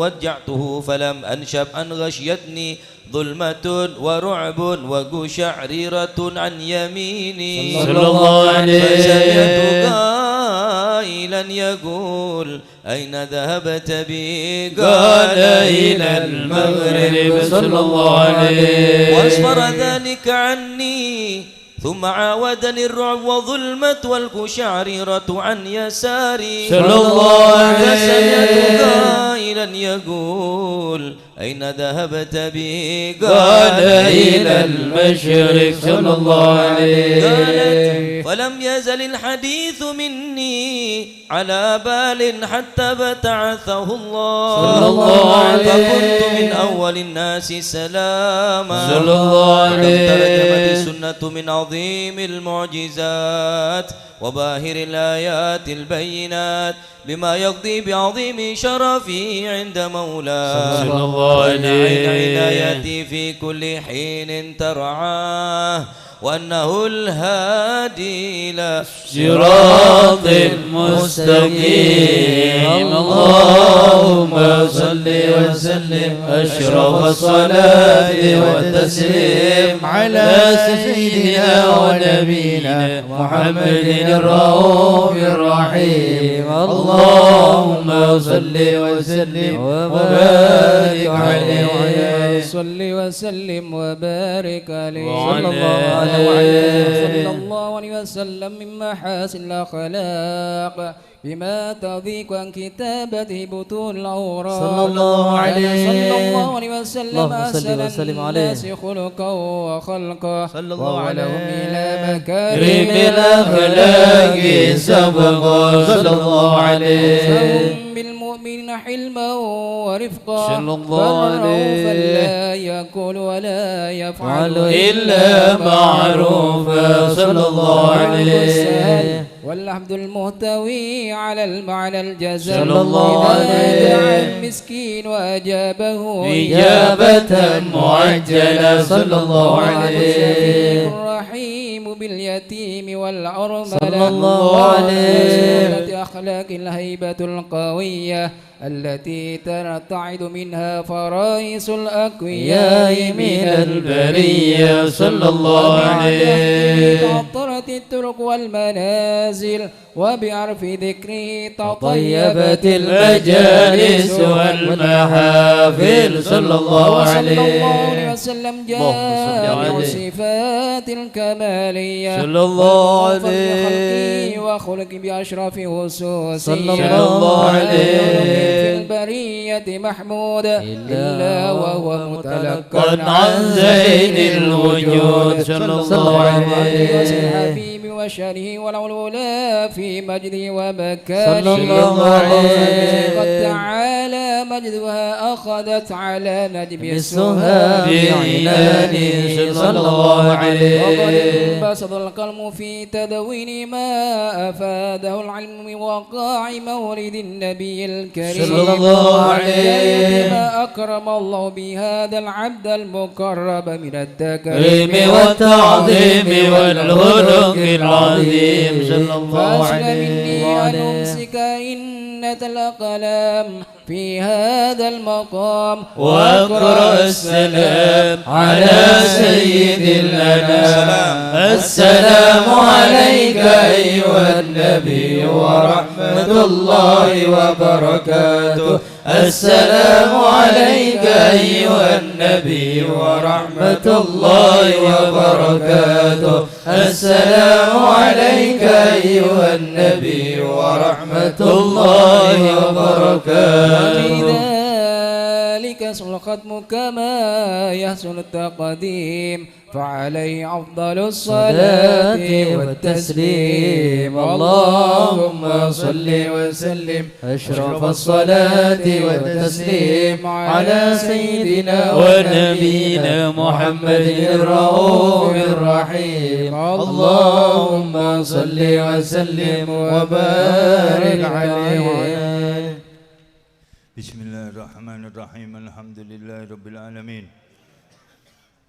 وجعته فلم أنشب أن غشيتني ظلمة ورعب وقشعريرة عن يميني صلى الله عليه فسمعت قائلا يقول أين ذهبت بي قال إلى المغرب صلى الله عليه وأسفر ذلك عني ثم عاودني الرعب وظلمة والقشعريرة عن يساري صلى الله عليه فسمعت قائلا يقول أين ذهبت بي قال إلى المشرق صلى الله عليه قالت فلم يزل الحديث مني على بال حتى بتعثه الله صلى الله عليه فكنت من أول الناس سلاما صلى الله عليه ترجمت السنة من عظيم المعجزات وباهر الآيات البينات بما يقضي بعظيم شرفه عند مولاه صلى الله عليه عنايتي في كل حين ترعاه وأنه الهادي إلى صراط مستقيم اللهم صل وسلم أشرف الصلاة والتسليم على سيدنا ونبينا محمد الرؤوف الرحيم اللهم صل وسلم وبارك عليه صل وسلم وبارك عليه صلى الله عليه صلى الله عليه وسلم من محاسن الأخلاق بما تضيق عن كتابته بطول الأوراق صلى الله عليه صلى الله عليه وسلم اللهم صل أحسن وسلم عليه الناس خلقا وخلقا صلى الله عليه وعلهم إلى كريم مكارم الأخلاق سبقا صلى الله عليه فهم بالمؤمنين حلما ورفقا صلى الله عليه فلا يقول ولا يفعل إلا معروفا صلى الله عليه والعبد المهتوي على المعنى الجزل صلى الله عليه دعا المسكين وأجابه إجابة معجلة صلى الله عليه الرحيم باليتيم والأرملة صلى الله عليه أخلاق الهيبة القوية التي ترتعد منها فرائس الأقوياء من البرية صلى الله عليه تعطرت الطرق والمنازل وبعرف ذكره طيبت المجالس والمحافل صلى الله عليه وسلم اللهم صل جامع عليه. صفات الكمالية صلى الله وفضل عليه خلقه وخلق بأشرف خصوصه صلى الله عليه. في البرية محمود إلا وهو متلقى قد عن زين الوجود صلى الله عليه الحبيب وشره والعلولا في مجده ومكانه صلى الله عليه. قد تعالى مجدها أخذت على نجم السهام بعنان صلى الله وقد عليه انبسط القلم في تدوين ما أفاده العلم من وقاع مولد النبي الكريم صلى الله عليه ما أكرم الله بهذا العبد المقرب من التكريم الكريم والتعظيم والخلق العظيم صلى الله فأسلم مني أن عليه أمسك إنة الأقلام في هذا المقام واقرأ السلام على سيد الأنام السلام عليك أيها النبي ورحمة الله وبركاته السلام عليك أيها النبي ورحمة الله وبركاته السلام عليك أيها النبي ورحمة الله وبركاته ذلك يحسن الختم كما يحسن التقديم فعليه أفضل الصلاة والتسليم اللهم صل وسلم أشرف الصلاة والتسليم على سيدنا ونبينا محمد الرؤوف الرحيم اللهم صل وسلم وبارك عليه. بسم الله الرحمن الرحيم الحمد لله رب العالمين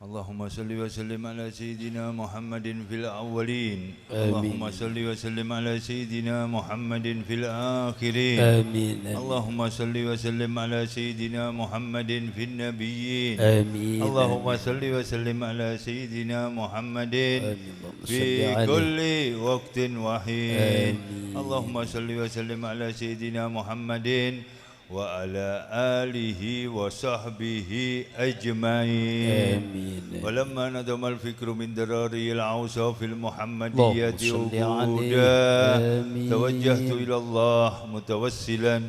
اللهم صل وسلم على سيدنا محمد في الأولين اللهم صل وسلم على سيدنا محمد في الآخرين آمين اللهم صل وسلم على سيدنا محمد في النبيين آمين اللهم صل وسلم على سيدنا محمد في عليه. كل وقت وحين آمين. اللهم صل وسلم على سيدنا محمد وعلى آله وصحبه أجمعين آمين. ولما ندم الفكر من دراري الأوصاف المحمدية اللهم صل وجودا عليه. توجهت إلى الله متوسلا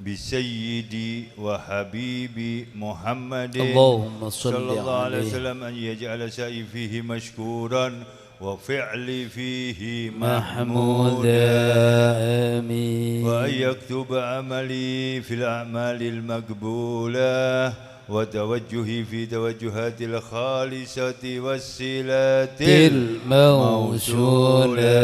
بسيدي وحبيبي محمد اللهم صل صلى الله عليه عليه. وسلم أن يجعل سعي فيه مشكورا وفعلي فيه محمودا محمودا آمين. وأن يكتب عملي في الأعمال المقبولة وتوجهي في توجهات الخالصة والصلة الموصولة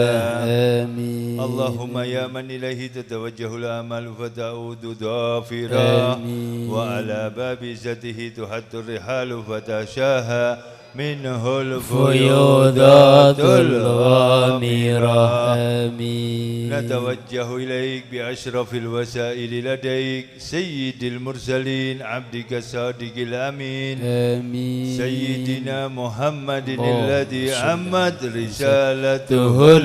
آمين. اللهم يا من إليه تتوجه الآمال فتعود ضافرا آمين. وعلى باب عزته تحت الرحال فتشاها منه فيوضات الفيوضات الغامرة الغامرة آمين. نتوجه إليك بأشرف الوسائل لديك سيد المرسلين عبدك الصادق الأمين آمين. سيدنا محمد اللهم الذي صل عمت رسالته ته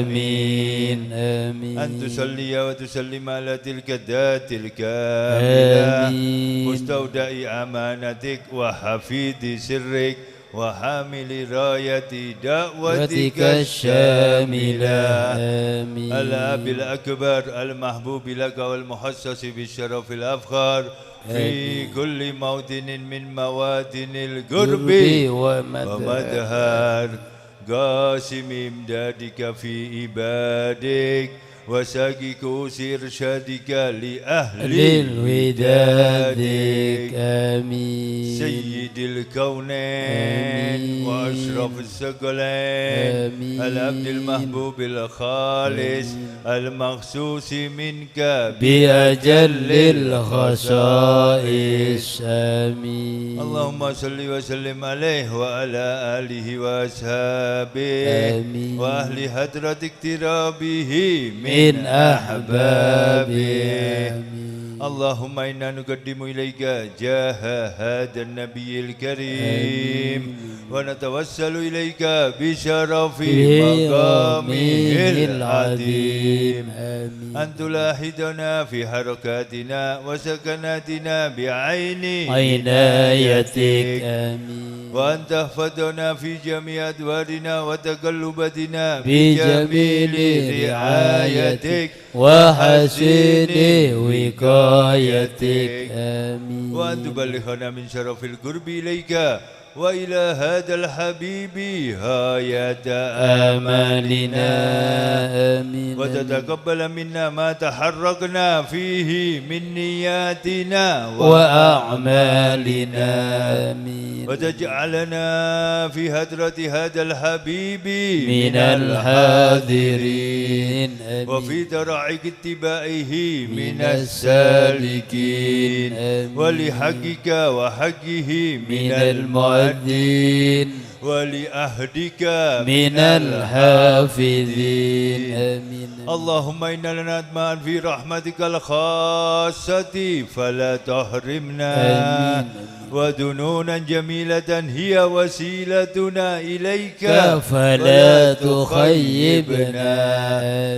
العالمين آمين. أن تصلي وتسلم على تلك الذات الكاملة آمين. مستودع أمانتك وحفيد سرك وحامل راية دعوتك الشاملة آمين. الأب الأكبر المحبوب لك والمحسس بالشرف الأفخر في كل موطن من مواطن القرب ومدهر قاسم إمدادك في عبادك وساقي كؤوس إرشادك لأهل للودادك آمين. سيد الكونين وأشرف الثقلين العبد المحبوب الخالص المخصوص منك بأجل الخصائص آمين. اللهم صل وسلم عليه وعلى آله وأصحابه آمين. وأهل حضرة اقترابه من أحبابه. اللهم إنا نقدم إليك جاه هذا النبي الكريم ونتوسل إليك بشرف مقامه العظيم أن تلاحظنا في حركاتنا وسكناتنا بعين عنايتك آمين. وأن تحفظنا في جميع أدوارنا وتقلباتنا بجميل رعايتك وحسن وقايتك آمين. وأن تبلغنا من شرف القرب إليك وإلى هذا الحبيب غاية آمالنا آمين. وتتقبل منا ما تحركنا فيه من نياتنا وأعمالنا آمين. وتجعلنا في هدرة هذا الحبيب من الحاضرين آمين. وفي ترعك اتباعه من السالكين ولحقك وحقه من المؤذين ولأهدك من الحافظين آمين. اللهم إنا لنا أطماعا في رحمتك الخاصة فلا تحرمنا آمين. وذنونا جميلة هي وسيلتنا إليك فلا تخيبنا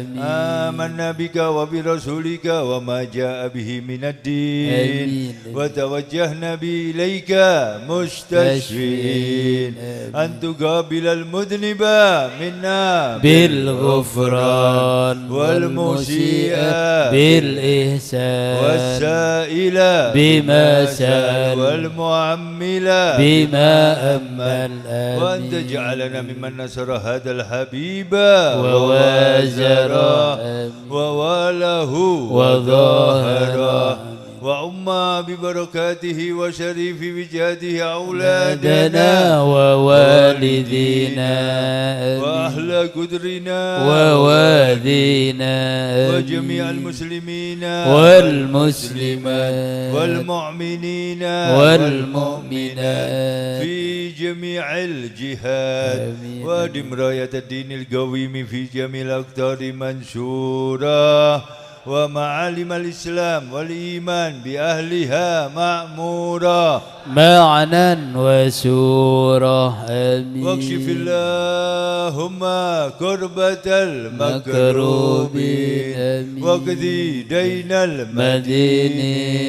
آمين. آمنا بك وبرسولك وما جاء به من الدين آمين. وتوجهنا به إليك مستشفين أن تقابل المذنب منا بالغفران والمسيء بالإحسان والسائل بما سأل والمعمل بما أمل وأن آمين. تجعلنا ممن نصر هذا الحبيب ووازر وواله وظاهر وعما ببركاته وشريف وجاده أولادنا لنا ووالدينا وأهل قدرنا ووالدينا وجميع المسلمين والمسلمات والمؤمنين والمؤمنات في جميع الجهات وادم راية الدين القويم في جميع الأقطار منشورا ومعالم الإسلام والإيمان بأهلها مأمورا معنا وسورة آمين. واكشف اللهم كربة المكروبين واقضي دين المدينين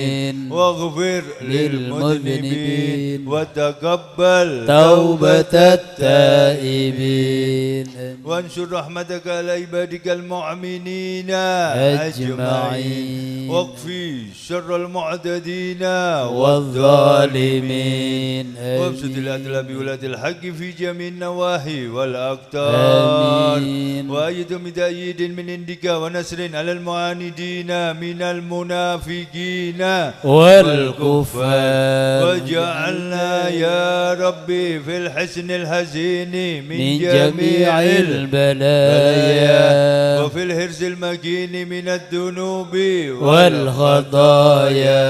واغفر للمذنبين وتقبل توبة التائبين وانشر رحمتك على عبادك المؤمنين أجمعين واكفي شر المعتدين والظالمين وابسط العدل بولاة الحق في جميع النواحي والأقطار آمين. وأيدهم بتأييد من عندك ونصر على المعاندين من المنافقين والكفار وجعلنا يا ربي في الحسن الحزين من جميع البلايا وفي الهرس المكين من الذنوب والخطايا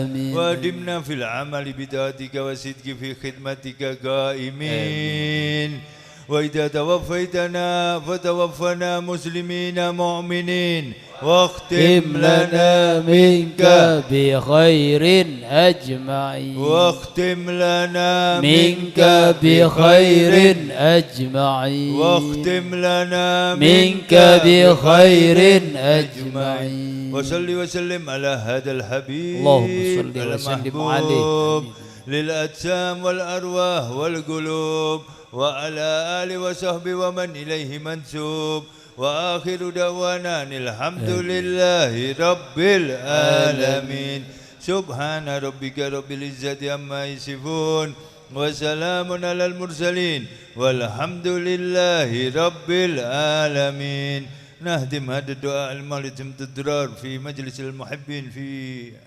آمين. وادمنا في العمل بطاعتك وصدق في خدمتك قائمين وإذا توفيتنا فتوفنا مسلمين مؤمنين واختم لنا منك بخير أجمعين واختم لنا منك بخير أجمعين واختم لنا منك بخير أجمعين وصل وسلم على هذا الحبيب اللهم صل وسلم عليه للأجسام والأرواح والقلوب وعلى آله وصحبه ومن إليه منسوب وآخر دعوانا الحمد لله رب العالمين سبحان ربك رب العزة عما يصفون وسلام على المرسلين والحمد لله رب العالمين. نهدم هذا الدعاء المالي الضرار في مجلس المحبين في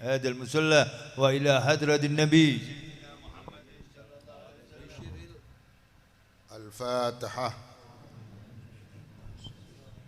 هذا المصلى وإلى حضرة النبي. الفاتحة.